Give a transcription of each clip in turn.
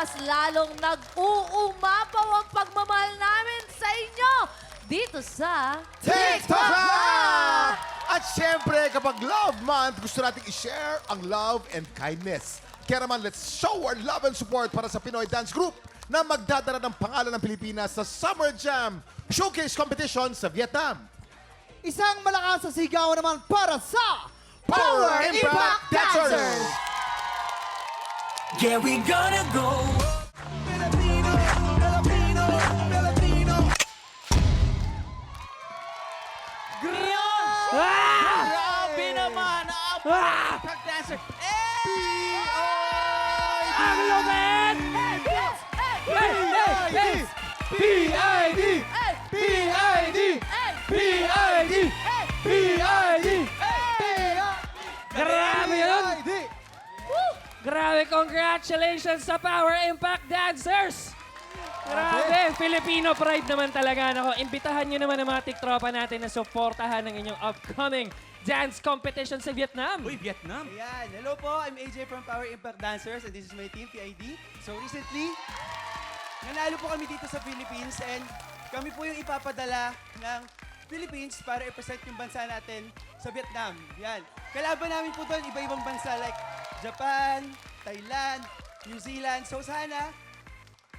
mas lalong nag-uumapaw ang pagmamahal namin sa inyo dito sa TikTok! At syempre, kapag Love Month, gusto natin i-share ang love and kindness. Kaya naman, let's show our love and support para sa Pinoy Dance Group na magdadala ng pangalan ng Pilipinas sa Summer Jam Showcase Competition sa Vietnam. Isang malakas sa sigaw naman para sa Power Impact Dancers! Yeah, we gonna go. Filipino, Filipino, Filipino. Grabe naman! Impact dancer! Ang lupit! PID! PID! PID! PID! Grabe yun! Grabe, congratulations sa Power Impact Dancers! Grabe, Filipino pride naman talaga. Nako, imbitahan nyo naman ang mga tiktropa natin na suportahan ng inyong upcoming dance competition sa Vietnam. Uy, Vietnam. Ayan. Hello po, I'm AJ from Power Impact Dancers and this is my team, PID. So recently, nanalo po kami dito sa Philippines and kami po yung ipapadala ng Philippines para i-present yung bansa natin sa Vietnam. Yan. Kalaban namin po doon iba-ibang bansa like Japan, Thailand, New Zealand. So sana,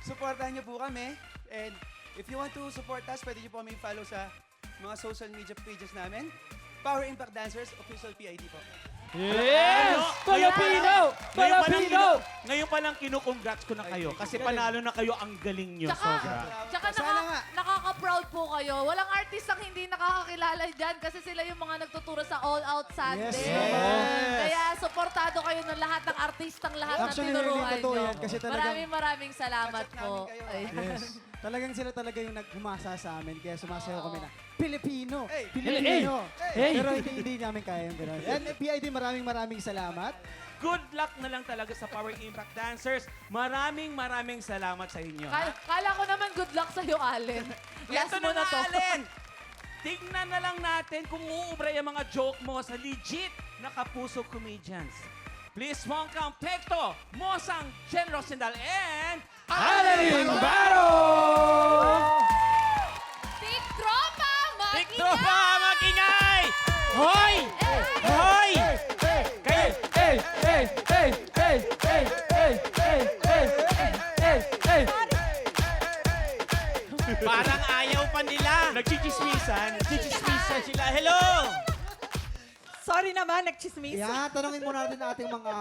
supportahan niyo po kami. And if you want to support us, pwede niyo po kami follow sa mga social media pages namin. Power Impact Dancers, official PID po. Yes! Filipino! Filipino! Ngayon pa lang kinukongrats ko na kayo kasi panalo na kayo, ang galing nyo. Sobra. Tsaka Sana nga. nakaka-proud po kayo. Walang artist ang hindi nakakakilala dyan kasi sila yung mga nagtuturo sa All Out Sunday. Kaya supportado kayo ng lahat ng artistang lahat na Actually, tinuruan really totoo nyo. yan kasi talagang- Maraming salamat Chat po. namin kayo. Ayan. Yes. Talagang sila talaga yung naghumasa sa amin. Kaya sumasayaw kami na, Pilipino! Hey! Pilipino! Hey! Pero hindi namin kaya yung gano'n. And PID, maraming salamat. Good luck na lang talaga sa Power Impact Dancers. Maraming salamat sa inyo. Kala ko naman good luck sa'yo, Allen. Last Ito mo na to. Allen. Tignan na lang natin kung uubra yung mga joke mo sa legit na Kapuso Comedians. Please welcome Pekto, Mosang, Jen Rosendal, and Allen Baro! Tiktropa! Tiktropa, magingay! Hoy! Hoy! Hey! Hey! Hey! Hey! Hey! Hey! Hey! Hey! Hey! Hey! Hey! Parang ayaw pa nila. Nagchichismisan sila. Hello! Sorry naman, nagchismis. Yan, tanongin muna natin ang ating mga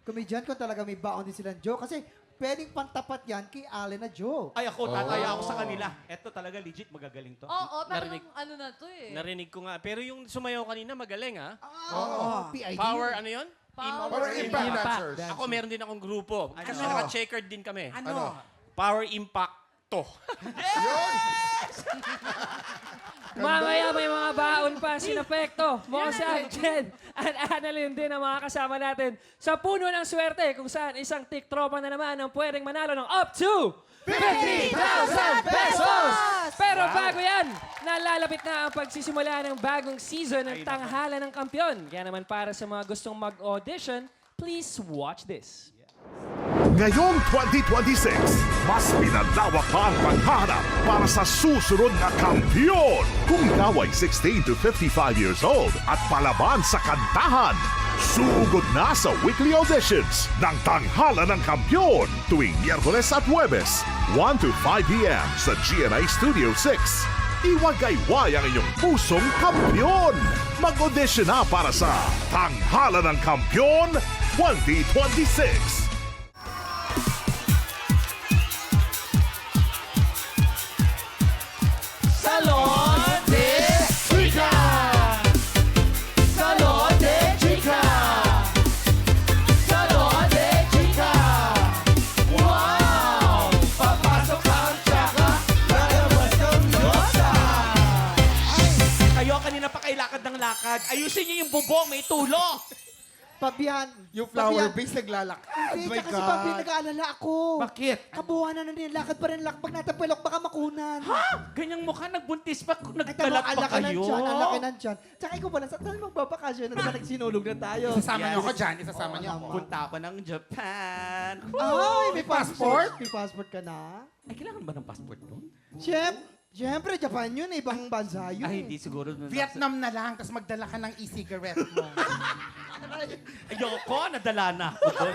komedyan kung talaga may baon din silang joke. Kasi pwedeng pantapat yan kay Allen na joke. Ay ako, tataya ako sa kanila. Eto talaga legit, magagaling to. Oo, talagang Narinig. ano na to eh. Narinig ko nga. Pero yung sumayaw kanina, magaling ha? Oo. PID. Power, ano yun? Power Impact Dancers. Ako meron din akong grupo. Kasi naka-checkered din kami. Ano? Power Impact to. Mamaya may mga baon pa, sina Pekto, Mosang, Jen, at Annalyn din ang mga kasama natin sa Puno ng Swerte kung saan isang tiktropa na naman ang pwedeng manalo ng up to 50,000 pesos! Pero bago yan, nalalapit na ang pagsisimula ng bagong season ng Tanghala ng Kampiyon. Kaya naman para sa mga gustong mag-audition, please watch this. Ngayong 2026, mas pinalawak pa ang paghahanap para sa susunod na kampiyon. Kung ikaw ay 16 to 55 years old at palaban sa kantahan, sugod na sa weekly auditions ng Tanghala ng Kampiyon tuwing Miyerkules at Huwebes, 1 to 5 p.m. sa GMA Studio 6. Iwagayway ang inyong pusong kampiyon. Mag-audition na para sa Tanghala ng Kampiyon 2026. Salon de Chica! Salon de Chica! Salon de Chica! Wow! Papasok ang tsaka, lalabas ng nosa! Kayo kanina pa kay lakad ng lakad. Ayusin niyo yung bubong, may tulo. Pabian. Yung flower Pabian. base naglalakad. Hindi, My tsaka si Pabi, God. nag-aalala ako. Bakit? Kabuhanan na nilakad pa rin lakad. Pag natapilok, baka makunan. Ganyang mukha, nagbuntis pa, Ay, tama, nagkalat pa alaki kayo. Ang laki nandyan. Tsaka ikaw pala, saan magbabakasyon na diba nagsinulog na tayo? Isasama niyo ako dyan. Isasama niyo ako. Punta ako ng Japan. Ay, may passport? May passport ka na? Ay, kailangan ba ng passport doon? Siyempre, Japan yun. Ibang bansa yun. Ay, hindi siguro. Vietnam na lang, tapos magdala ka ng e-cigarette mo. Ayoko, nadala na ako doon.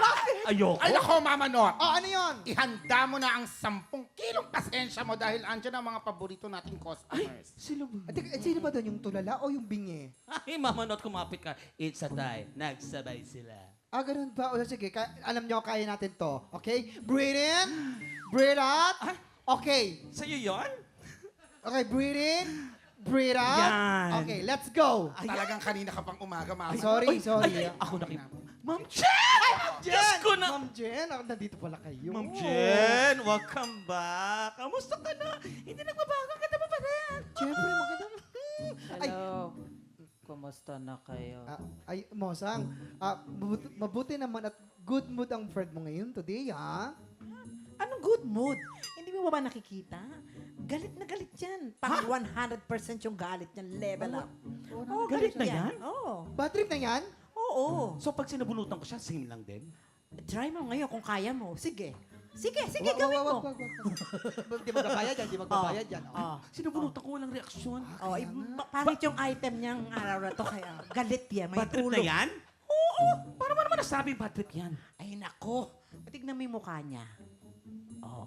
Ayoko. Ay, nako, Mama Not. Oh, ano yun? Ihanda mo na ang 10 kilong pasensya mo dahil andyan ang mga paborito nating customers. Sino ba? Sino ba doon? Yung tulala o yung bingi? Ay, Mama Not, kumapit ka. It's a tie. Nagsabay sila. Ah, ganun ba? O, sige, alam niyo, kaya natin to. Okay? Breathe in. Breathe out. Okay. Sa'yo yon? Okay, breathe in. Breathe out. Yan. Okay, let's go. Talagang kanina ka pang umaga, Mama. Sorry. Ako na Ma'am Jen! Diyos ko na! Ma'am Jen, nandito pala kayo. Ma'am Jen, welcome back. Kamusta ka na? Hindi nagbabago. Ang ganda mo pa rin. Siyempre, maganda. Ay, Kumusta na kayo? ay, Mosang, mabuti naman at good mood ang friend mo ngayon today, ha? Anong good mood? Hindi mo ba nakikita? Galit na galit yan. Pang 100% yung galit niyan. Level up. Oh, galit na yan? Oo. Bad trip na yan? Oo. So pag sinabunutan ko siya, same lang din? Try mo ngayon kung kaya mo. Sige. Sige, Wag, gawin wag, mo. wag, wag. Di magbabayad yan, di magbabayad yan. Oh. Sinabunutan ko, walang reaksyon. Oh, pangit yung item niyang araw na to. Kaya galit yan. May Bad trip na tulog. yan? Oo. Paano mo naman nasabi bad trip yan? Ay, nako. Tignan mo yung mukha niya. Oh.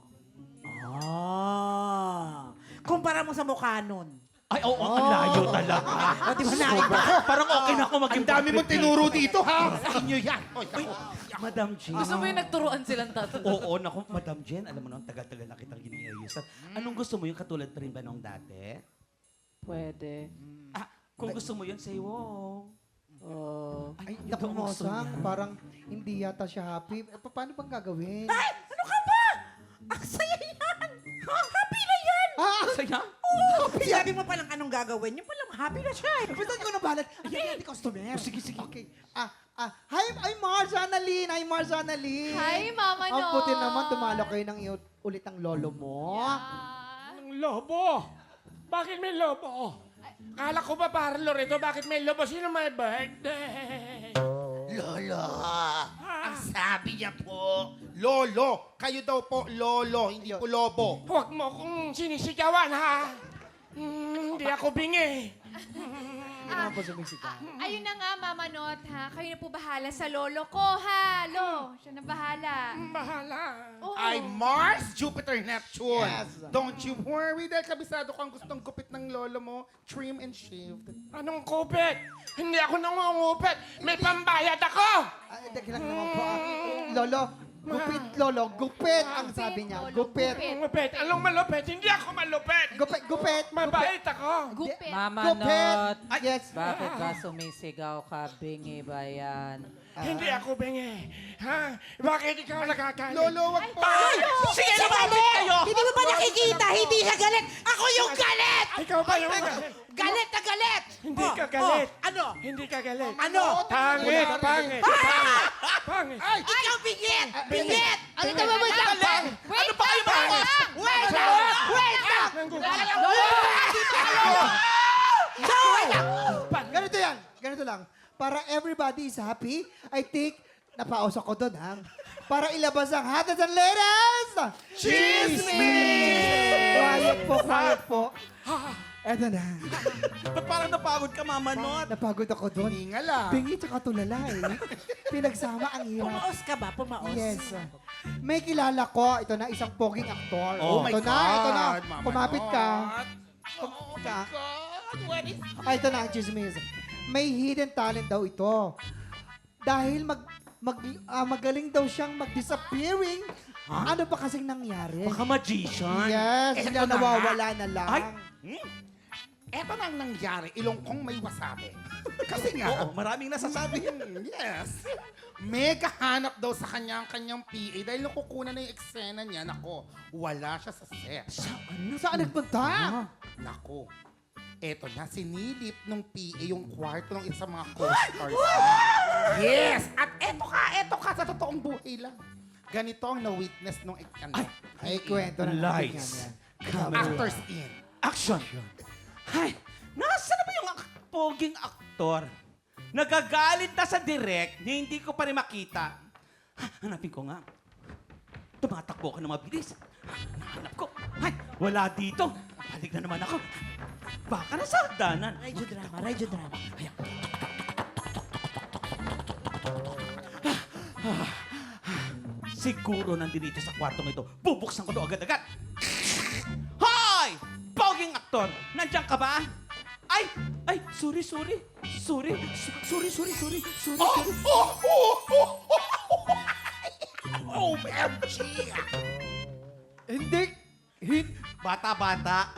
Oh. Kumpara mo sa mukha nun. Ay, oo, ang layo talaga. O, di ba nakita? Parang okay na ako maging Ang dami bad mong trip tinuro dito, ha? Sa inyo yan. Oy, ako. Madam Jen. Gusto mo yung nagturuan silang tatlo? Oo, naku, Madam Jen, alam mo na, ang tagal-tagal na kitang giniayusan. Anong gusto mo yung katulad pa rin ba nung dati? Pwede. Ah, kung gusto mo yun, say wow. Oh. Ay, ito naku, ang gusto Mosang, niya. parang hindi yata siya happy. Paano bang gagawin? Ay! Ano ka ba? Ang saya yan! Happy na yan! Ah! Saya? Sabi mo palang anong gagawin. Yung palang happy na siya. Basta ko na balat. Ay, customer. Sige, sige. Okay. Hi, Mars Annalyn. Hi, Mars Annalyn. Hi, Mama Ang Not. puti naman, tumalo kayo ng ulit ang lolo mo. Ang lobo! Bakit may lobo? Kala ko ba parang Loreto, bakit may lobo? Sino may birthday? Lolo, ang sabi niya po, Lolo. Kayo daw po, Lolo, hindi po Lobo. Huwag mo kong sinisigawan, ha? Hindi ako bingi. Hindi naman po sumisigaw. Ayun na nga, Mama Not, ha? Kayo na po bahala sa lolo ko, ha? Siya na bahala. Bahala. Oo. Ay, Mars, Jupiter, Neptune. Yes. Don't you worry dahil kabisado ko ang gustong gupit ng lolo mo, trim and shaved. Anong kupit? Hindi ako nangungupit. May pambayad ako! Ay, teka lang naman po. Lolo, gupit, Lolo. Gupit ang sabi niya. Lolo, Gupit. Malupit. Anong malupit? Hindi ako malupit. Gupit, gupit. Mabait ako. Gupit. Mama Gupit. Not. Yes. Bakit ba sumisigaw ka? Bingi ba yan? Hindi ako bingi. Ha? Bakit ikaw nagkakalit? Lolo, wag po. Sige, lumapit kayo! Hindi mo ba nakikita? Hindi siya galit! Ako yung galit! Ikaw ba yung galit? Galit na galit! Hindi ka galit. Ano? Hindi ka galit. Ano? Pangit, pangit. Pangit. Ikaw bingit! Bingit! Ano tama mo ito? Ano pa kayo mga? Wait lang! Wait lang! Ganito yan. Ganito lang. Para everybody is happy, I think, napausok ko doon, ha? Para ilabas ang hottest and latest! Chismis! Quiet po. Eto na. Ba't parang napagod ka, Mama Not? Napagod ako doon. Hinga lang. Bingi tsaka tulala, eh. Pinagsama ang hirap. Pumaos ka ba? Pumaos? Yes. May kilala ko. Ito na, isang poging aktor. Oh my ito na, ito na. God, Mama Kumapit ka. Not. Kumapit ka. God, what is... Ito na ang chismis. May hidden talent daw ito. Dahil magaling daw siyang mag-disappearing. Ano ba kasing nangyari? Baka magician. Yes, Eto na nawawala na lang. Ay! Eto na ang nangyari, ilong kong may wasabi. Kasi nga, Oo, maraming nasasabi. yes, mega hanap daw sa kanya ang kanyang PA dahil nung kukunan na yung eksena niya, nako, wala siya sa set. Saan nagpunta? Nako, Eto na, sinilip nung PA yung kwarto ng isang mga co-stars. Yes! At eto ka sa totoong buhay lang. Ganito ang na-witness nung Ay, kwento na natin yan. actors in. Action! Ay, nasa na ba yung poging aktor? Nagagalit na sa direct na hindi ko pa rin makita. Hanapin ko nga. Tumatakbo ka na mabilis. Nahanap ko. Ay, wala dito. Balik na naman ako. Baka nasa hagdanan. Radyo drama. Ayan. Siguro nandito sa kwartong ito. Bubuksan ko to agad-agad. Hoy! Poging aktor! Nandiyan ka ba? Ay! Sorry. OMG! Hindi. Bata-bata. Bata.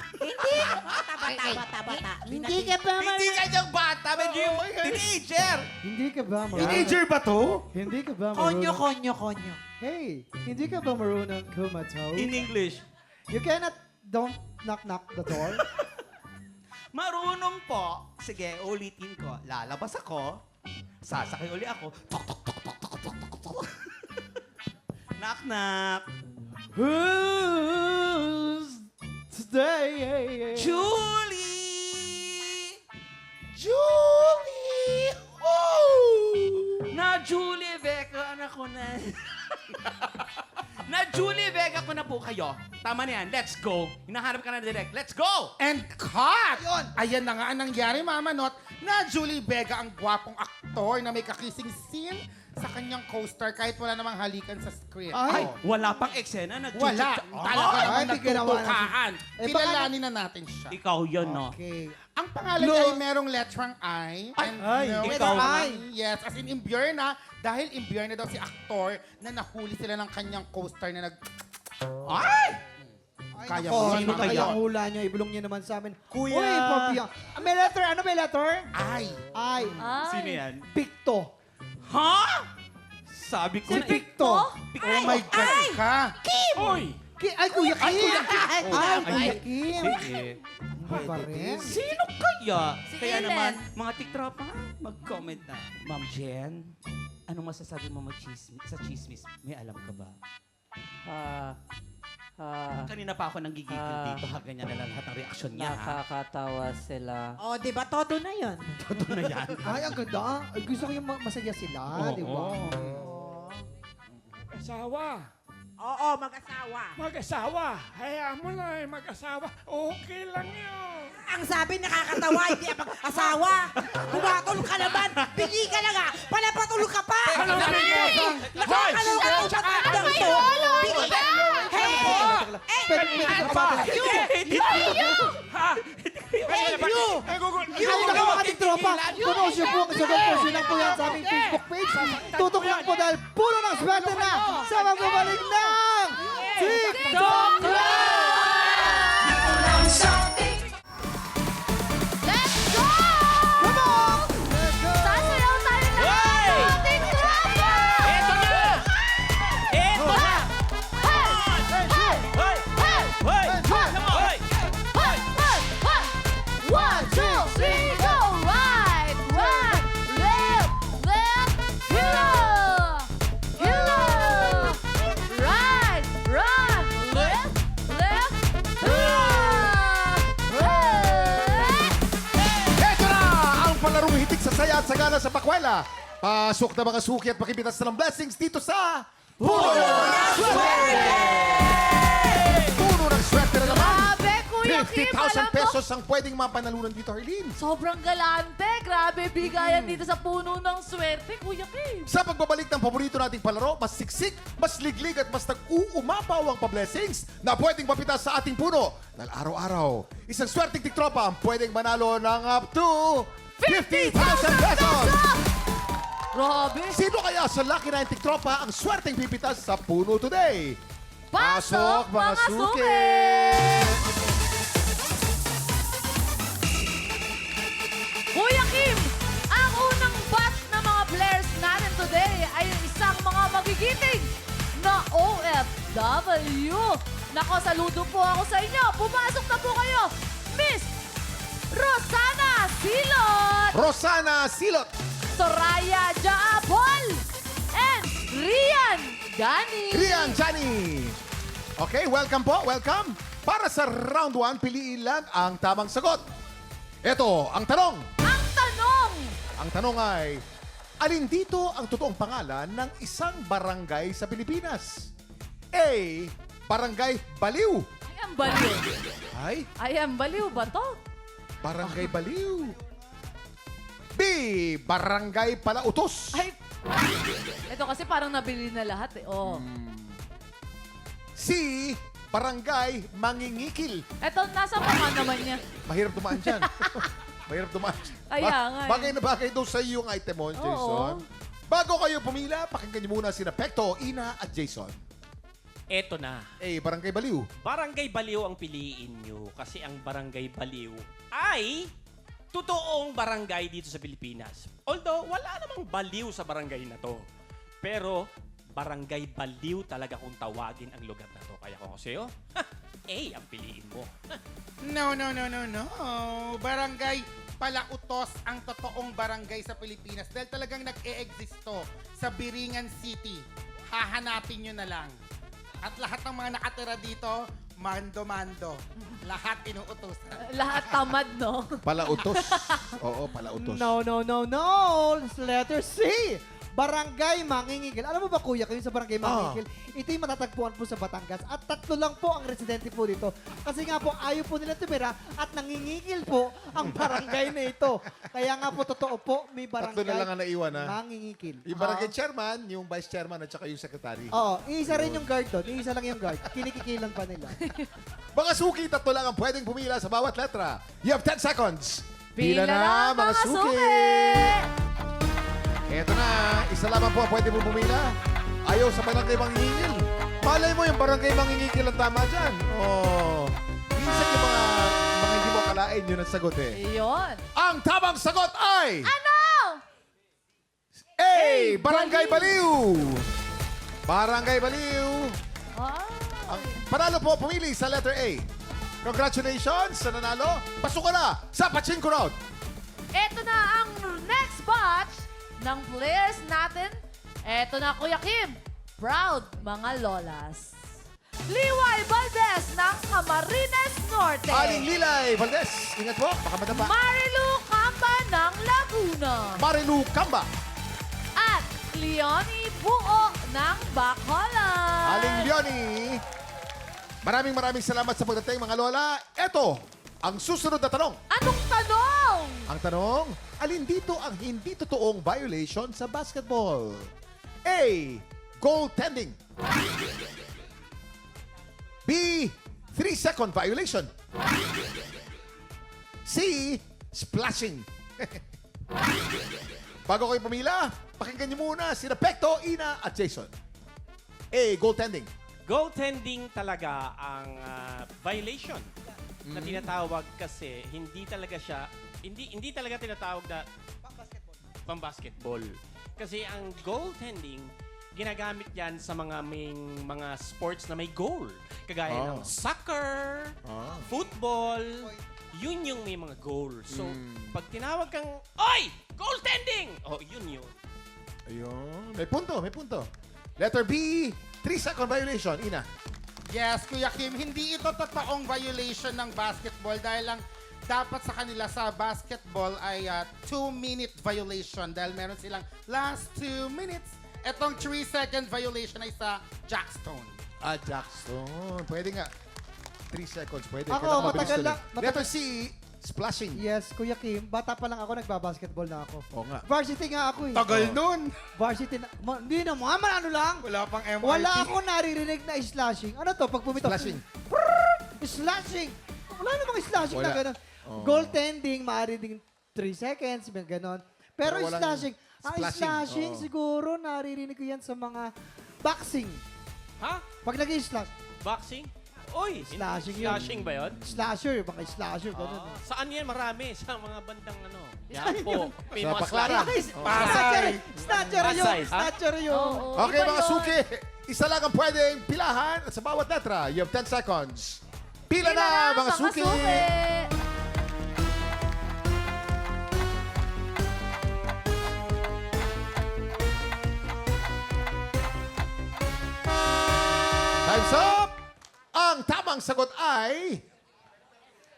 Hindi ka ba, Hindi kanyang bata. Medyo yung teenager. Hindi ka ba marunong? Teenager ba to? Hindi ka ba marunong? Konyo. Hey, hindi ka ba marunong kumato? In English. You cannot, don't knock the door. Marunong po. Sige, ulitin ko. Lalabas ako. Sasakay uli ako. Tok, tok, tok, tok, tok, tok, tok, tok. Knock. Who's today? Julie! Woo! Na Julie Vega, anak ko na. Na Julie Vega ko na po kayo. Tama na yan. Let's go. Hinahanap ka na direct. Let's go! And cut! Ayan na nga ang nangyari, Mama Not, na Julie Vega ang gwapong aktor na may kakissing scene sa kanyang co-star kahit wala namang halikan sa script. Ay, Wala pang eksena. Wala. Talaga Ay, naman di ginawa nagtutukaan. Eh, Kilalanin na natin siya. Ikaw yun, no? Okay. Ang pangalan niya ay merong letrang I. And no, ikaw letter I. Yes, as in imbierna. Dahil imbierna daw si aktor na nahuli sila ng kanyang co-star na nag... Ay! Kaya Nako, mo. sino Kaya kaya ang hula niyo? Ibulong niyo naman sa amin. Kuya! Uy, papiya. May letter? Ano may letter? Ay. Ay. Sino yan? Picto. Ha? Sabi ko Si na Picto? Oh my God ka. Uy! Ay, Kuya Kim. Ay, Kuya Kim. Sige. Ano ba rin? Sino kaya? Si Kaya Ellen. naman, mga tiktropa, mag-comment na. Ma'am Jen, anong masasabi mo sa chismis? May alam ka ba? Kanina pa ako nanggigigil dito. Ganyan na lang lahat ng reaksyon niya. Nakakatawa sila. Oh, di ba? Todo na yun. Totoo na yan. Ay, ang ganda. Ay, gusto ko yung masaya sila, di ba? Asawa! Oo, mag-asawa. Mag-asawa! Hayaan mo na mag-asawa. Okay lang yun. Ang sabi nakakatawa, hindi ang mag-asawa. Kumatulog ka naman. Bigi ka na nga. Palapatulog ka pa. Ano ba yun? Nakakalungkot ang patandang to. Bigi ka. Hey! Ay, naku mga tiktropa. Punos yung buong sagot po. Silang po yan sa aming Facebook page. Tutok lang po dahil puno ng swerte na sa magbabalik ng TikTok Let's go! Come on! Sasayaw tayo na ating tropa! Eto na! Eto na! Hoy! Hoy! Come on! One, two, three, go! Right, left, hila! Right, left, hila! Eto na ang palarong hitik sa saya at sagana sa pakwela. Pasok na mga suki at pakipitas na ng blessings dito sa Puno ng Swerte! Puno ng Swerte na naman. Grabe, Kuya Kim, 50,000 alam mo? pesos ang pwedeng mapanalunan dito, Arlene. Sobrang galante. Grabe, bigayan dito sa puno ng swerte, Kuya Kim. Sa pagbabalik ng paborito nating palaro, mas siksik, mas liglig at mas nag-uumapaw ang pa-blessings na pwedeng papitas sa ating puno. Dahil araw-araw, isang swerteng tiktropa ang pwedeng manalo ng up to 50,000 pesos! Grabe. Sino kaya sa Lucky 9 tiktropa ang swerteng pipitas sa puno today? Pasok, mga suki! Kuya Kim, ang unang batch na mga players natin today ay isang mga magigiting na OFW. Nako, saludo po ako sa inyo. Pumasok na po kayo, Miss Ros Rosana Silot. Soraya Jaabol, and Rian Gani. Rian Jani. Okay, welcome po, welcome. Para sa round 1, piliin lang ang tamang sagot. Ito, ang tanong. Ang tanong, Ang tanong ay, alin dito ang totoong pangalan ng isang barangay sa Pilipinas? A. Barangay Baliw. ay ang baliw. Ay, Ay ang baliw ba to? Barangay Baliw. B. Barangay Palautos. Ay, ito kasi parang nabili na lahat eh. Oh. C. Barangay Mangingikil. Ito, nasa mukha naman niya. Mahirap dumaan dyan. Mahirap dumaan dyan. Kaya nga eh. Bagay na bagay daw sa iyo yung item mo, Jason. Bago kayo pumila, pakinggan niyo muna sina Pekto, Ina at Jason. Eto na. A. Barangay Baliw. Barangay Baliw ang piliin nyo kasi ang Barangay Baliw ay totoong barangay dito sa Pilipinas. Although, wala namang baliw sa barangay na to. Pero, Barangay Baliw talaga kung tawagin ang lugar na to. Kaya kung sa'yo, A ang piliin mo. No. Barangay Palautos ang totoong barangay sa Pilipinas dahil talagang nag-e-existo sa Biringan City. Hahanapin nyo na lang. At lahat ng mga nakatira dito, mando-mando. Lahat inuutosan. Lahat tamad, no? Palautos. Oo, Palautos. No. Letter C. Barangay Mangingigil. Alam mo ba, kuya, kayo sa Barangay Mangingigil, ito yung matatagpuan po sa Batangas. At 3 lang po ang residente po dito. Kasi nga po, ayaw po nila tumira at nangingigil po ang barangay na ito. Kaya nga po, totoo po, may 3 barangay na lang ang naiwan, ha? Mangingigil. Yung barangay chairman, yung vice chairman at saka yung secretary. Oo, isa rin yung guard doon. Isa lang yung guard. Kinikikilan pa nila. Mga suki, 3 lang ang pwedeng pumila sa bawat letra. You have 10 seconds. Pila na, mga suki! Eto na, isa lamang po ang pwede mo pumila. Ayaw sa barangay Mangingil. Malay mo yung barangay Mangingil ang tama dyan. Oh. Minsan yung mga hindi mo akalain yun ang sagot eh. Iyon. Ang tamang sagot ay... Ano? A. Barangay Baliw. Barangay Baliw. Ah. Ang panalo po pumili sa letter A. Congratulations sa nanalo. Pasok ka na sa Pachinko Round. Ito na ang next batch ng players natin. Ito na, Kuya Kim. Proud, mga lolas. Liway Valdez ng Camarines Norte. Aling Lilay Valdez. Ingat po, baka madapa. Marilu Camba ng Laguna. Marilu Camba. At Leonie Buo ng Bacolod. Aling Leonie. Maraming salamat sa pagdating, mga lola. Ito, ang susunod na tanong. Anong tanong? Ang tanong, alin dito ang hindi totoong violation sa basketball? A. Goaltending. B. 3-second violation. C. Splashing. Bago kayo pumila, pakinggan niyo muna sina Pekto, Ina at Jason. A. Goaltending. Goaltending talaga ang violation na tinatawag kasi hindi talaga siya hindi talaga tinatawag na pang-basketball. Kasi ang goaltending ginagamit yan sa mga sports na may goal. Kagaya ng soccer, football, yun yung may mga goal. So, pag tinawag kang, oy! Goaltending! Oh, yun. Ayun. May punto. Letter B. 3-second violation. Ina. Yes, Kuya Kim, hindi ito totoong violation ng basketball dahil lang dapat sa kanila sa basketball ay 2-minute violation dahil meron silang last 2 minutes. Etong 3-second violation ay sa Jackstone. Jackson. Pwede nga. 3 seconds. Pwede. Ako, Kailangan mabilis matagal tuloy. lang. Letter C. Splashing. Yes, Kuya Kim, bata pa lang ako, nagbabasketball na ako. Oo nga. Varsity nga ako eh. Tagal nun! Varsity na, hindi naman, ano lang. Wala pang MRT. Wala akong naririnig na slashing. Ano to, pag pumito? Splashing. Slashing! Wala namang slashing Wala. na gano'n. Oh. Goaltending, maaari ding 3 seconds, may gano'n. Pero Pero walang slashing, ang splashing. slashing Oo. siguro naririnig ko yan sa mga boxing. Ha? Pag nag-slash, Boxing? Oy! Slashing yun. Slashing ba yun? slasher, mga slasher, gano'n. Saan yan marami? Sa mga bandang Yan po. May Sa mga Baclaran. slashing. Snatcher! Snatcher yun! Pasay, ha? Snatcher yun! Oo, Okay, iba mga yun. suki. Isa lang ang pwedeng pilahan sa bawat letra. You have 10 seconds. Pila na, mga suki. Time's up! Ang tamang sagot ay...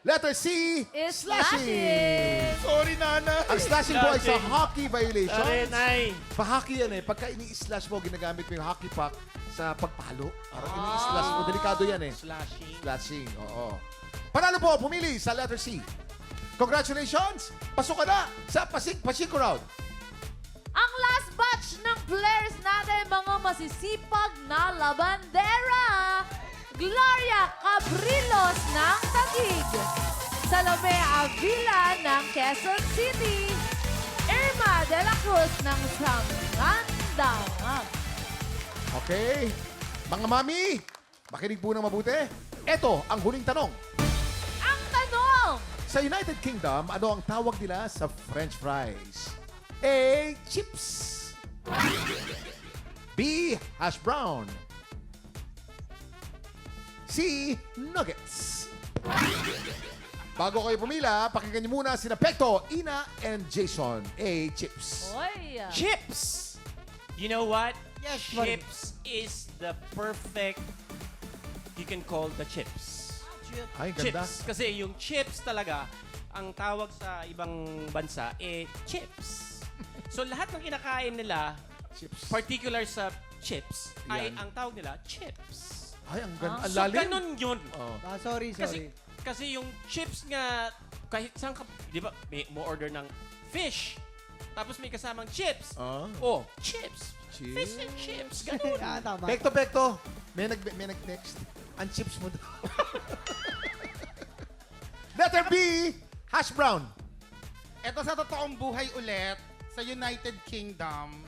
Letter C, Is slashing. Sorry, Nana. Ang slashing po ay sa hockey violation. Sorry, Nay. Pa-hockey yan eh. Pagka ini-slash mo, ginagamit mo yung hockey puck sa pagpalo. Parang ini-slash mo. Delikado yan eh. Slashing, oo. Panalo po, pumili sa letter C. Congratulations! Pasok ka na sa Pasiko round. Ang last batch ng players natin, mga masisipag na labandera. Gloria Cabrilos ng Taguig. Salome Avila ng Quezon City. Irma de la Cruz ng Sangandang. Okay. Mga mami, makinig po ng mabuti. Ito ang huling tanong. Ang tanong, Sa United Kingdom, ano ang tawag nila sa French fries? A. Chips. B. Hash brown. C. Nuggets. Bago kayo pumila, pakinggan niyo muna sina Pekto, Ina, and Jason. A. Chips. oy, Chips! You know what? Yes, buddy. Chips is the perfect, you can call the chips. Ay, ganda. Chips. Kasi yung chips talaga, ang tawag sa ibang bansa, chips. So lahat ng kinakain nila, Chips. particular sa chips, ay Yan. ang tawag nila, chips. Ay, ang ganda. Ang So lalim. ganun yun. Oh. Sorry. Kasi yung chips nga, kahit saan ka, di ba, may mo order ng fish, tapos may kasamang chips. Ah. Oh, chips. Chips. Fish and chips. Ganun. Tama. Pekto. May nag-next. Ang chips mo daw. Letter B. Hash brown. Ito sa totoong buhay ulit, sa United Kingdom,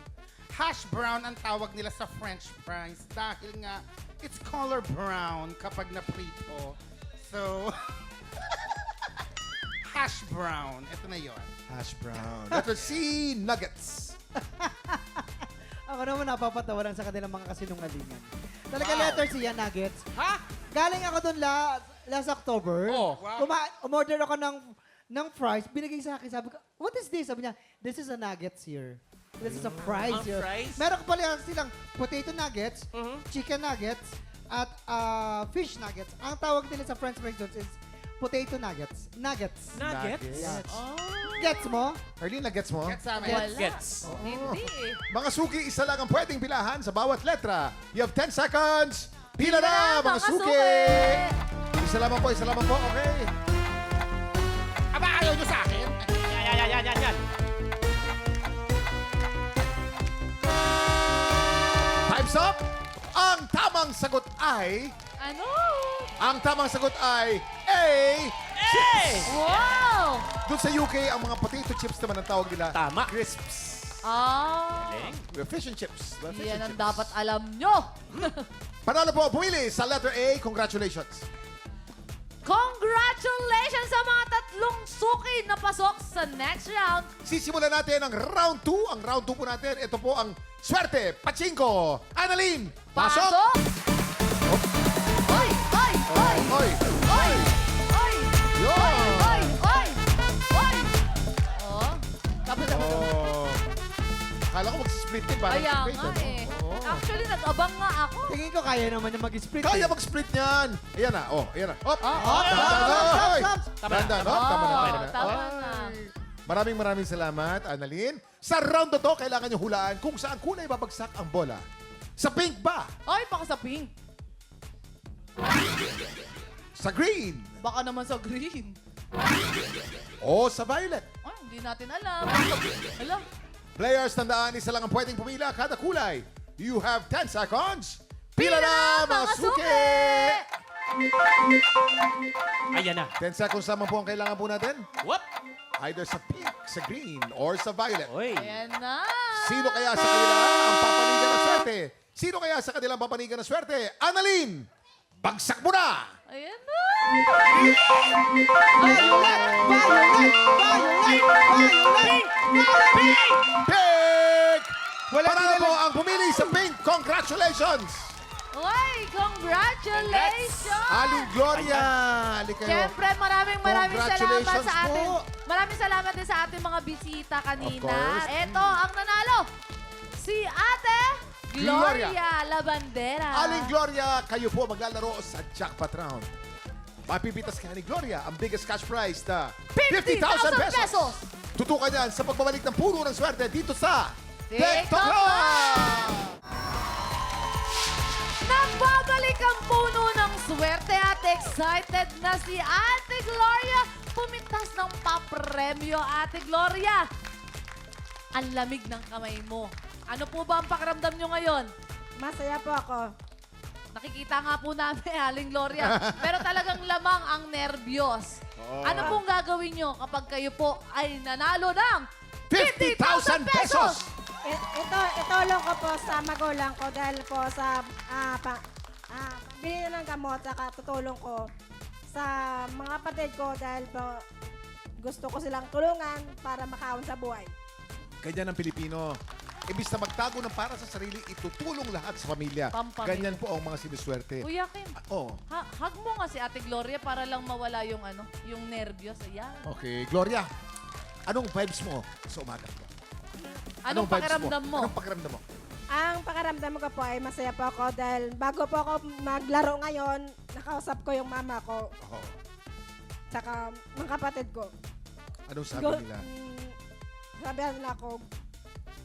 hash brown ang tawag nila sa French fries dahil nga it's color brown kapag naprito. So, hash brown. Ito na yon. Hash brown. Letter C. Nuggets. Ako naman napapatawa lang sa kanilang mga kasinungalingan. Talaga letter C yan, Nuggets. Ha? Galing ako doon last October. Oh. Wow. Umorder ako ng fries. Binigay sa akin. Sabi ko, what is this? Sabi niya, this is a nuggets here. This is a fries Ang here. fries? Meron ko pala silang potato nuggets, Mhm. chicken nuggets, at fish nuggets. Ang tawag nila sa French fries doon is potato nuggets. Nuggets. Nuggets? Yes. Oh. Gets mo? Arlene, gets mo? Get sa amin. Wala. Gets. Hindi eh. Mga suki, isa lang ang pwedeng pilahan sa bawat letra. You have 10 seconds. Pila na, mga suki! Isa lamang po, okay? Aba, ayaw nyo sa akin? Yan. Time's up! Ang tamang sagot ay... Ano? Ang tamang sagot ay A. Wow! Doon sa UK, ang mga potato chips naman ang tawag nila. Tama. Crisps. Fish and chips. Fish Yan and ang chips. dapat alam nyo. Panalo po, pumili sa letter A. Congratulations. Congratulations sa mga tatlong suki na pasok sa next round. Sisimulan natin ang round 2. Ang round 2 po natin, ito po ang Swerte Pachinko. Annalyn, pasok! Oy! Oy! Oy! Oy! Oy! Oy! Yun! Oy! Oy! Oy! Oh. Tapos Oh. Akala ko mag-split din. Parang Kaya split, nga ano? eh. Oo. Actually, nag-abang nga ako. Tingin ko kaya naman niya mag-split. Kaya mag-split niyan. Ayan na. Oh, ayan na. Hop! Stop. Tama na. Tama Tama na. Maraming salamat, Annalyn. Sa round na to, kailangan nyo hulaan kung saan kulay babagsak ang bola. Sa pink ba? Ay, baka sa pink. Sa green? Baka naman sa green. O sa violet? Ay, hindi natin alam. Alam. Players, tandaan, isa lang ang pwedeng pumila kada kulay. You have 10 seconds. Pila na, mga suki! Ayan na. 10 seconds naman po ang kailangan po natin. What? Either sa pink, sa green, or sa violet. Oy. Ayan na. Sino kaya sa kanila ang papanigan ng swerte? Sino kaya sa kanilang papanigan ng swerte? Annalyn, bagsak mo na! Ayan na. Pink! Panalo po ang pumili sa pink. Congratulations! Uy, congratulations! Aling Gloria! Ali kayo. Siyempre, maraming salamat Congratulations sa atin. po. Maraming salamat din sa ating mga bisita Of kanina. course. Ito, ang nanalo. Si Ate Gloria Labandera. Aling Gloria, kayo po maglalaro sa jackpot round. Mapipitas kaya ni Gloria ang biggest cash prize na 50,000 pesos. Tutukan yan sa pagbabalik ng puno ng swerte dito sa TikTok Live! Nagbabalik ang puno ng swerte at excited na si Ate Gloria. Pumitas ng papremyo, Ate Gloria. Ang lamig ng kamay mo. Ano po ba ang pakiramdam nyo ngayon? Masaya po ako. Nakikita nga po namin, Aling Gloria. Pero talagang lamang ang nervyos. Ano pong gagawin nyo kapag kayo po ay nanalo ng 50,000 pesos! Itulong ko po sa magulang ko dahil po sa bili ng gamot at tutulong ko sa mga kapatid ko dahil po gusto ko silang tulungan para makaon sa buhay. Ganyan ang Pilipino. Ibig na magtago ng para sa sarili, itutulong lahat sa pamilya. Pampamilya. Ganyan po ang mga sinuswerte. Kuya Kim, Oh, hug mo nga si Ate Gloria para lang mawala yung yung nervyos. Ayan. okay. Gloria, anong vibes mo sa umaga? Anong vibes pakiramdam mo? Anong pakiramdam mo? Ang pakaramdam ko po ay masaya po ako dahil bago po ako maglaro ngayon, nakausap ko yung mama ko Oo. tsaka mga kapatid ko. Anong sabi nila? Sabihan nila ako,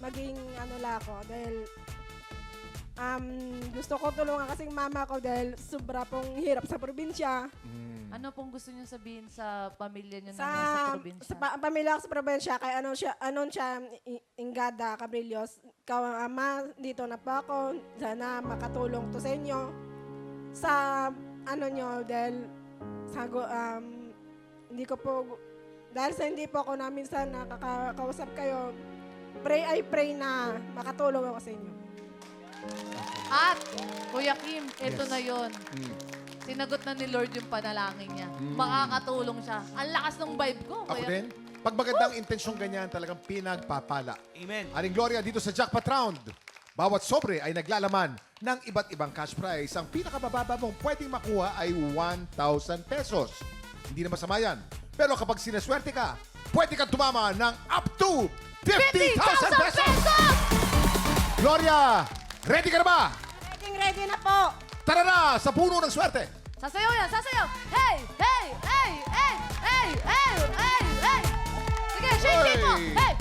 maging ano lang ako dahil gusto ko tulungan kasi mama ko dahil sobra pong hirap sa probinsya. Ano pong gusto niyo sabihin sa pamilya niyo na Sa, nasa probinsya? pamilya ko sa probinsya, kay anon siya, Ingada Cabrillos. Ikaw, ama, dito na po ako. Sana makatulong to sa inyo. Sa, ano nyo, dahil, hindi ko po, dahil sa hindi po ako na minsan nakakausap kayo, pray na makatulong ako sa inyo. At, Kuya Kim, ito Yes. na yon. Sinagot na ni Lord yung panalangin niya. Mm. Makakatulong siya. Ang lakas ng vibe ko. Ako Kuya din. Pag magandang intensyong ganyan, talagang pinagpapala. Amen. Aling Gloria, dito sa jackpot round, bawat sobre ay naglalaman ng iba't ibang cash prize. Ang pinakabababa mong pwedeng makuha ay 1,000 pesos. Hindi na masama yan. Pero kapag sinaswerte ka, pwede kang tumama ng up to 50,000 pesos! Gloria, ready ka na ba? Ready na po! Tara na sa puno ng swerte! Sasayaw yan, sasayaw! Hey! Hey! Hey! Hey! Hey! Hey! Hey! Hey! Sige, shake mo! Hey! Hey!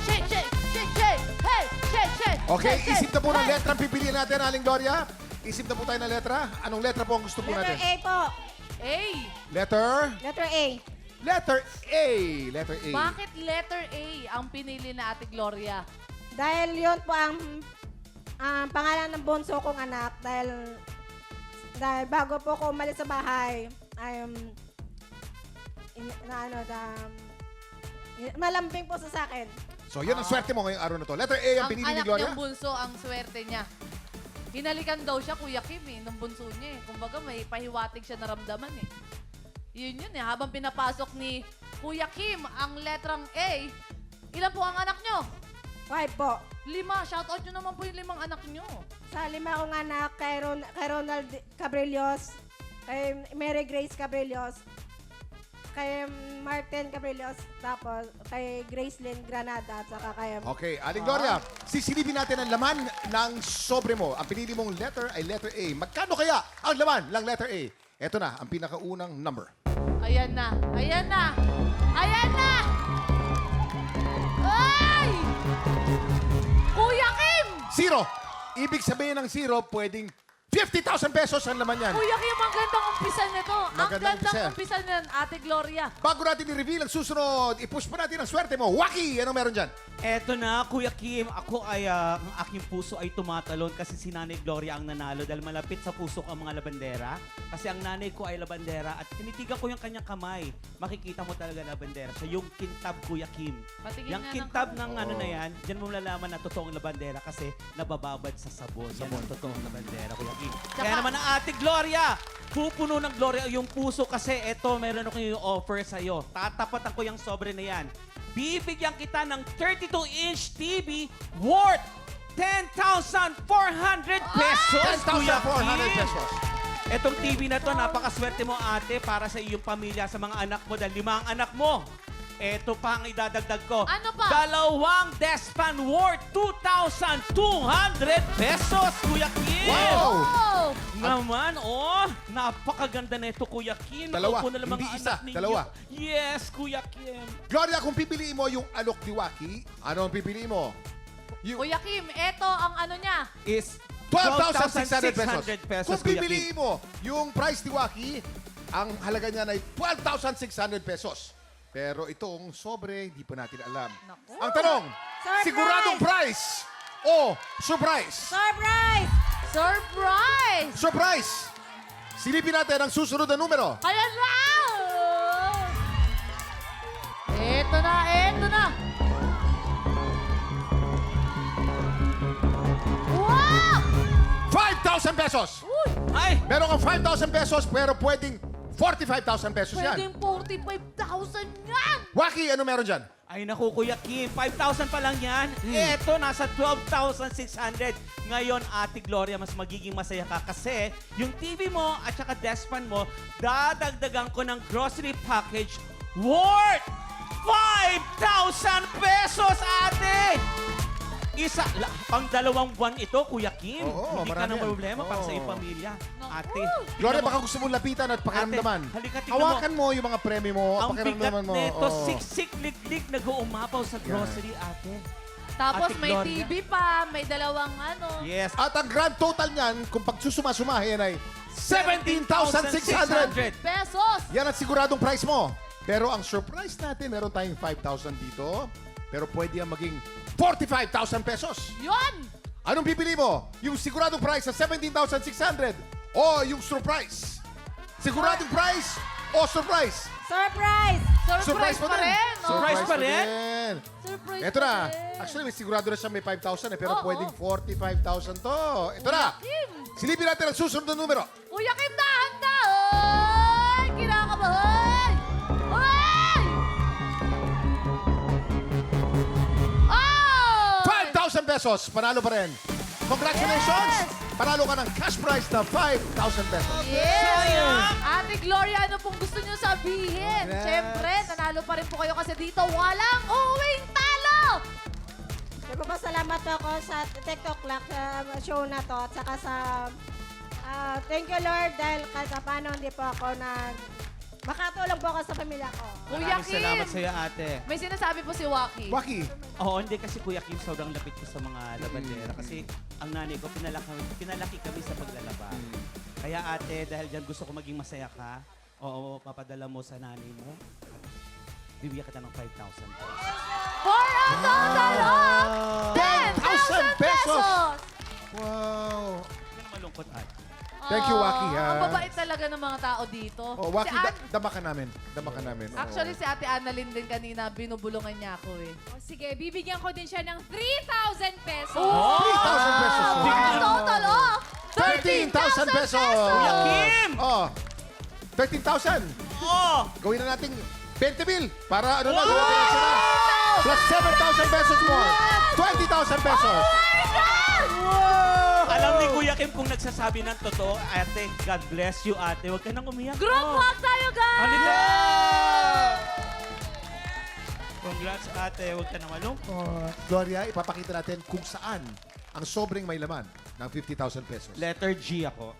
Shake, shake, shake, shake! Hey! Shake, shake! Okay, shake, isip na po ng hey! letra ang pipiliin natin, Aling Gloria. Isip na po tayo ng letra. Anong letra po ang gusto po Letter natin? A po. A! Letter? Letter A. Letter A. Letter A. Bakit letter A ang pinili na Ate Gloria? Dahil yun po ang pangalan ng bunso kong anak. Dahil bago po ako umalis sa bahay, malambing po sa akin. So, yun ang swerte mo ngayong araw na to. Letter A ang Ang pinili ni anak Gloria. niyang bunso, ang swerte niya. Hinalikan daw siya, Kuya Kim, ng bunso niya. Kumbaga, may pahiwatig siya naramdaman eh. Yun eh. Habang pinapasok ni Kuya Kim ang letrang A, ilan po ang anak niyo? 5 po. 5. Shoutout niyo naman po yung 5 anak niyo. Sa 5 kong anak, kay Ronald Cabrillos, kay Mary Grace Cabrillos, kay Martin Cabrillos, tapos kay Gracelyn Granada, at saka kay... Okay, Aling Gloria, sisilipin natin ang laman ng sobre mo. Ang pinili mong letter ay letter A. Magkano kaya ang laman ng letter A? Ito na, ang pinakaunang number. Ayan na. Ayan na. Ayan na! Ay! Kuya Kim! 0. Ibig sabihin ng 0, pwedeng 50,000 pesos ang laman yan. Kuya Kim, ang gandang umpisa nito. Ang Magandang gandang umpisa. umpisa niyan, Ate Gloria. Bago natin i-reveal ang susunod, i-push pa natin ang swerte mo. Waki! Anong meron dyan? Eto na, Kuya Kim. Ako ay, ang aking puso ay tumatalon kasi si Nanay Gloria ang nanalo dahil malapit sa puso ko ang mga labandera. Kasi ang nanay ko ay labandera at tinitigan ko yung kanyang kamay. Makikita mo talaga labandera. Siya yung kintab, Kuya Kim. Patingin Yung nga ng kintab kamay. ng ano na yan, dyan mo lalaman na totoong labandera kasi nabababad sa sabon. Yan ang totoong labandera, Kuya Kim. Kaya naman ang Ate Gloria, pupuno ng Gloria yung puso kasi eto, meron ako yung offer sa'yo. Tatapatan ko yung sobre na yan. Bibigyan kita ng 32-inch TV worth 10,400 pesos, Kuya 10,400 Kim. pesos. Etong TV na to, napakaswerte mo ate para sa iyong pamilya, sa mga anak mo dahil 5 ang anak mo. Eto pa ang idadagdag ko. Ano pa? Dalawang Despan worth 2,200 pesos, Kuya Kim. Wow! Oh! Naman, napakaganda na ito, Kuya Kim. Dalawa, Ako na lang hindi mga isa, anak ninyo. dalawa. Yes, Kuya Kim. Gloria, kung pipiliin mo yung alok ni Waki, ano ang pipiliin mo? Yung Kuya Kim, eto ang ano niya. Is 12,600 pesos. Kung Kuya Kim. pipiliin mo yung price ni Waki, ang halaga niya ay 12,600 pesos. Pero itong sobre, hindi pa natin alam. Naku. Ang tanong, Surprise! siguradong price o surprise? Surprise! Surprise! Silipin natin ang susunod na numero. Kaya na! Eto na, eto na. Wow! 5,000 pesos! Ay! Meron kang 5,000 pesos pero pwedeng 45,000 pesos yan. Pwedeng 45,000 yan! Waki, ano meron dyan? Ay naku, Kuya Kim, 5,000 pa lang yan. Eto, nasa 12,600. Ngayon, Ate Gloria, mas magiging masaya ka kasi yung TV mo at saka Despan mo, dadagdagan ko ng grocery package worth 5,000 pesos, Ate! Pang dalawang buwan ito, Kuya Kim. Oo, Hindi ka marami na yan. problema para sa Oo. iyong pamilya. Ate, Gloria, tingnan mo, baka gusto mong lapitan at pakiramdaman. Ate, halika, tingnan mo. Hawakan mo yung mga premyo mo, ang bigat pakiramdaman mo. nito, Oo. siksik-lik-lik, nag-uumapaw sa grocery, Ate. Tapos Ate may Gloria. TV pa, may dalawang ano. Yes. At ang grand total niyan, kung pagsusuma-sumahin ay 17,600. Pesos! Yan ang siguradong price mo. Pero ang surprise natin, meron tayong 5,000 dito. Pero pwede yan maging 45,000 pesos. Yun! Anong pipili mo? Yung siguradong price na 17,600 o yung surprise? Siguradong price o surprise? Surprise! Surprise pa rin! oh. Surprise pa rin? Surprise Ito pa na. rin. Actually, may sigurado na siya may 5,000 pero Oo. pwedeng 45,000 to. Ito na. Kim! Silipin natin ang susunod na numero. Kuya Kim, dahan-dahan! Kinakabahan! Ay! Oh! 5,000 pesos. Panalo pa rin. Congratulations! Panalo ka ng cash prize na 5,000 pesos. Yes! Ate Gloria, ano pong gusto niyo sabihin? Congrats. Siyempre, nanalo pa rin po kayo kasi dito walang uuwing talo! Nagpapasalamat po ako sa TikTok Clock sa show na to at saka sa thank you Lord dahil kahit sa paano hindi po ako makatulong po ako sa pamilya ko. Kuya Maraming salamat Kim! sa iyo, Ate. May sinasabi po si Waki. Waki, Oo, hindi kasi Kuya Kim, sobrang lapit ko sa mga labandera. Kasi ang nanay ko, pinalaki kami sa paglalaba. Kaya Ate, dahil dyan gusto ko maging masaya ka, papadala mo sa nanay mo. Bibigyan kita ng 5,000 pesos. For a total of 10,000 pesos! wow. Hindi na malungkot, Ate. Thank you, Waki, ha? Ang babait talaga ng mga tao dito. Oh, Waki, Si An- dama ka namin. Dama ka namin. oo. Actually, si Ate Annalyn din kanina, binubulungan niya ako eh. O, sige, bibigyan ko din siya ng 3,000 pesos. Oh! 3,000 pesos. For a total of 13,000 pesos. Kuya Kim! Oh, 13,000. Oh! Gawin na natin 20 mil para ano na, gawin natin extra na. Plus 7,000 pesos more. 20,000 pesos. Alam ni Kuya Kim kung nagsasabi ng totoo, Ate, God bless you, Ate. Huwag ka nang umiyak. Group hug tayo, guys! Halika! Congrats, Ate. Huwag ka na malungkot. Gloria, ipapakita natin kung saan ang sobrang may laman ng 50,000 pesos. Letter G ako.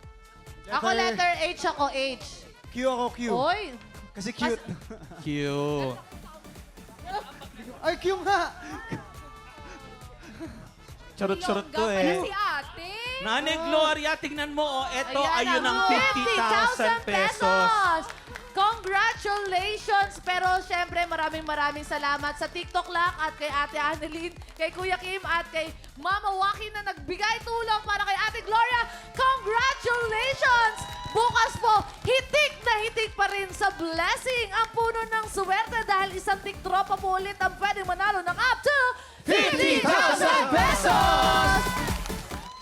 Ako letter H, ako H. Q ako Q. Oy! Kasi cute. Q. Ay, Q nga! Charot-charot to Longga pala eh. si ate. Nanay Gloria, tingnan mo, oh. Eto, ayun ang 50,000 50,000 pesos. Congratulations! Pero syempre, maraming salamat sa TikTok Lock at kay Ate Annalyn, kay Kuya Kim at kay Mama Waki na nagbigay tulong para kay Ate Gloria. Congratulations! Bukas po, hitik na hitik pa rin sa blessing ang puno ng swerte dahil isang tiktropa po ulit ang pwedeng manalo ng up to 50,000 pesos!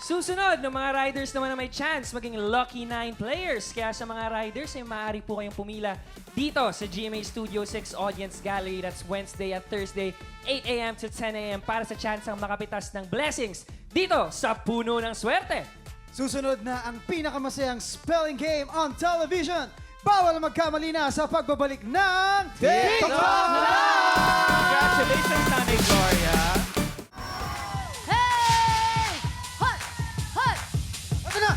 Susunod ng mga riders naman na may chance maging lucky 9 players. Kaya sa mga riders ay maaari po kayong pumila dito sa GMA Studio 6 Audience Gallery. That's Wednesday at Thursday, 8 a.m. to 10 a.m. para sa chance ang makapitas ng blessings dito sa Puno ng Swerte. Susunod na ang pinakamasayang spelling game on television. Bawal magkamali na sa pagbabalik ng TikTok Live! Congratulations, Nanay Gloria. Hey! Hot! Hot! Ito na!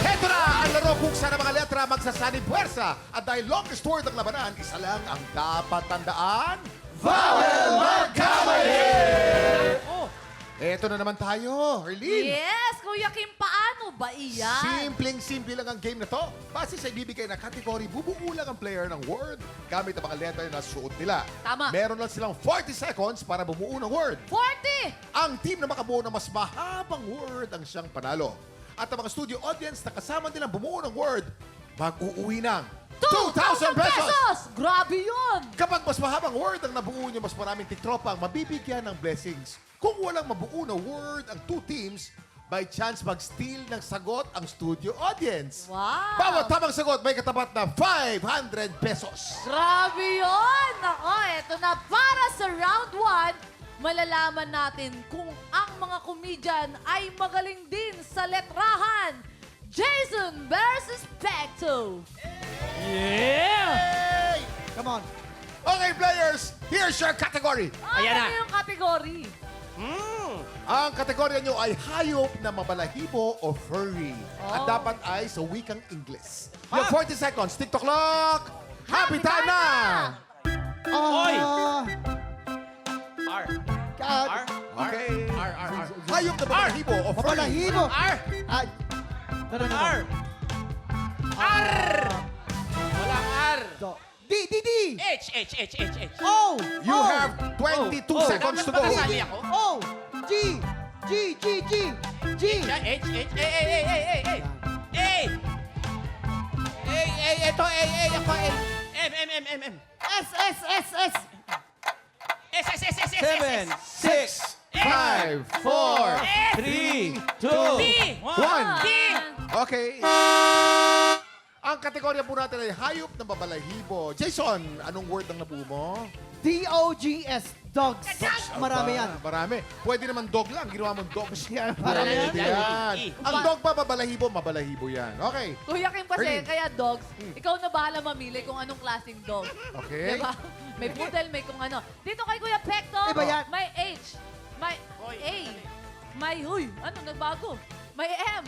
Heto na ang laro kung saan ang mga letra magsasanib puwersa. At dahil longest word ang labanan, isa lang ang dapat tandaan. Vowel magkamali! Eto na naman tayo, Arlene. Yes, Kuya Kim, paano ba iyan? Simpleng-simple lang ang game na to. Base sa ibibigay na kategory, bubuo lang ang player ng word gamit ang mga letter na suot nila. Tama. Meron lang silang 40 seconds para bumuo ng word. 40! Ang team na makabuo ng mas mahabang word ang siyang panalo. At ang mga studio audience na kasama nilang bumuo ng word, mag-uuwi ng 2,000 pesos! Grabe yun! Kapag mas mahabang word ang nabuo niyo, mas maraming tiktropang mabibigyan ng blessings. Kung walang mabuo na word ang two teams, by chance mag-steal ng sagot ang studio audience. Wow! Bawat tamang sagot may katapat na 500 pesos. Grabe yun! Ako, eto na para sa round 1, malalaman natin kung ang mga komedyan ay magaling din sa letrahan. Jason versus Pecto. Yeah! Come on. Okay, players, here's your category. Ayan na. Ano yung kategory? Ang kategorya nyo ay hayop na mabalahibo o furry. At Oh. dapat ay sa wikang Ingles. You have 40 seconds. TikTok clock. Happy time na! Oy! Ah, R. ah, Okay. Hayop na mabalahibo o furry. Mabalahibo. R. Ah, no, no, no, no. R. R. Walang R. D, D, D. H. O. You O. have 22 seconds to go. Kasali ako. O. G. G, G, G. G. H. A. Ito A. Ako A. M. S, S, S, S. S. 7, 6, 5, 4, 3, 2, 1. T. Okay. Ang kategorya po natin ay hayop na mabalahibo. Jason, anong word ang nabuo mo? D-O-G-S. Dogs. Marami yan. Marami. Pwede naman dog lang. Ginawa mong dogs yan. Marami yan. Pwede yan. Ang dog pa, mabalahibo yan. Okay. Kuya Kim kasi, Ernie. kaya dogs, ikaw na bahala mamili kung anong klaseng dog. Okay. Diba? May poodle, may kung ano. Dito kay Kuya Pecto, Iba yan. may H, may A, may, nagbago. May M,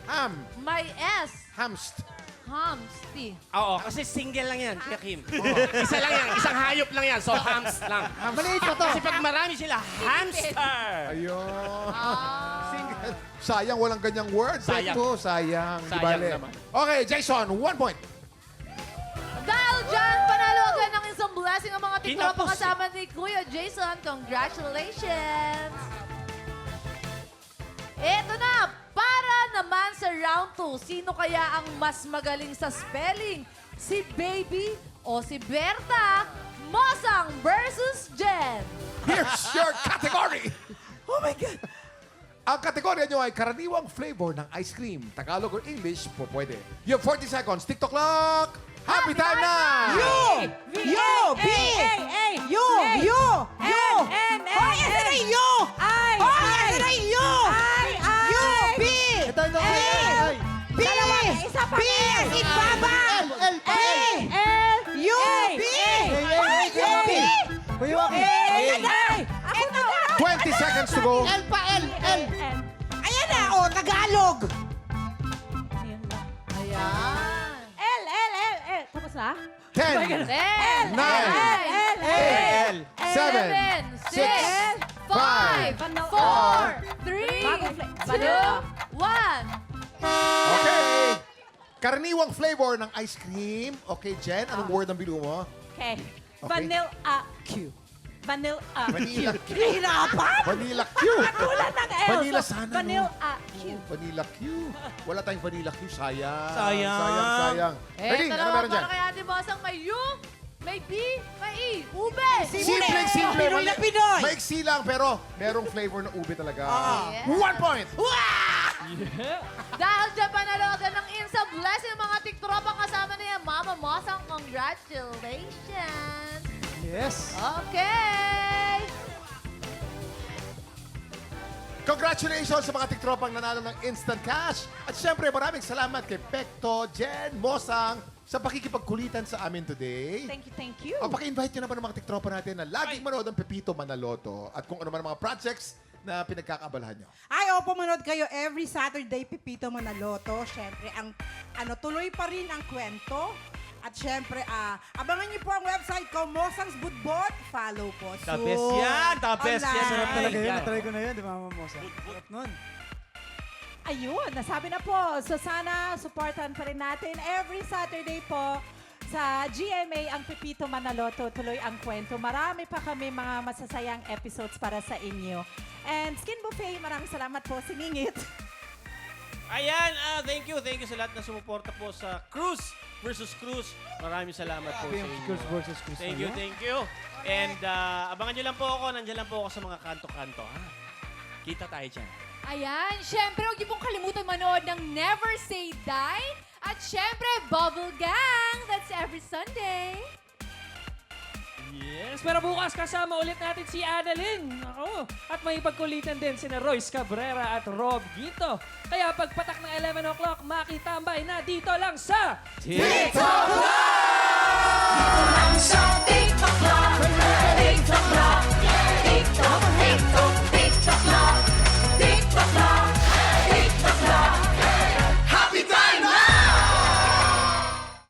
Ham. may S, Hamst. Hamsty. Oo, kasi single lang yan, Kuya Kim. Isa lang yan, isang hayop lang yan, so hams lang. Maliit pa to. Kasi pag marami sila, hamster. Ayun. Ah. Sayang, walang ganyang word. Sayang. Ito, sayang. Di Sayang bale. naman. Okay, Jason, 1 point. Dahil dyan, panalo agad ng isang blessing ang mga tiktropa Tinapos. kasama ni Kuya Jason. Congratulations! Eto na, para naman sa round 2, sino kaya ang mas magaling sa spelling? Si Baby o si Berta? Mosang versus Jen. Here's your category. Oh my God. Ang kategorya nyo ay karaniwang flavor ng ice cream. Tagalog or English, po pwede. You have 40 seconds. TikTok clock. Happy time na! U! B! B! U! N! Hoy, ito na U! I! Ito na U! U! B! Ito, ito. Ay. B! Isa pa B! In Baba! L, L, L! U! B! Hoy, U! B! Kuya Waki. Ako na! 20 seconds to go. L pa, L, L. Ayan na, oh, Tagalog! Ayan. Tapos na? 10, 10, 9, L. 7, 6, 5, 4, 3, 2, 1. Okay. Karaniwang flavor ng ice cream. Okay, Jen, anong word ang binuo mo? Okay. Okay. Vanilla Q. Vanilla Vanilla Q. Hirapan? Vanilla Q. Tulad ng L. Vanilla So, sana, no? Vanilla Q. Vanilla Q. Wala tayong Vanilla Q. Sayang. Sayang. Sayang. Ready? Eto Ano naman meron dyan? para kay Ate Bosang may U, may B, may E. Ube! Simple. Pinoy na Pinoy. Maiksi lang, pero merong flavor ng ube talaga. Yes. 1 point. Dahil dyan panalo agad ng Insa Blessing mga tiktropa kasama niya. Mama Mosang, congratulations! Yes. Okay! Congratulations sa mga tiktropang nanalo ng instant cash. At syempre, maraming salamat kay Pekto, Jen, Mosang sa pakikipagkulitan sa amin today. Thank you. O, paki-invite nyo naman ang mga tiktropa natin na laging manood ng Pepito Manaloto at kung ano man ang mga projects na pinagkakabalahan nyo. Ay, opo, manood kayo every Saturday, Pepito Manaloto. Siyempre, tuloy pa rin ang kwento. At siyempre, abangan niyo po ang website ko, Mosang's Budbot. Follow po. The best yan! The best yan! Sarap talaga yun. Yan. Natry ko na yun, di ba, Mama Mosa? Sarap nun. Ayun, nasabi na po. So sana supportan pa rin natin every Saturday po sa GMA ang Pepito Manaloto. Tuloy ang kwento. Marami pa kami mga masasayang episodes para sa inyo. And Skin Buffet, maraming salamat po. Siningit. Ayan, thank you sa lahat na sumuporta po sa Cruz versus Cruz. Maraming salamat po sa inyo. Cruz versus Cruz. Thank you. And abangan nyo lang po ako, nandiyan lang po ako sa mga kanto-kanto. Ha? Kita tayo dyan. Ayan, syempre, huwag niyo pong kalimutan manood ng Never Say Die. At syempre, Bubble Gang. That's every Sunday. Yes, pero bukas kasama ulit natin si Annalyn. Ako. At may pagkulitan din sina Royce Cabrera at Rob Gito. Kaya pagpatak ng 11 o'clock, makitambay na dito lang sa TikTok Live!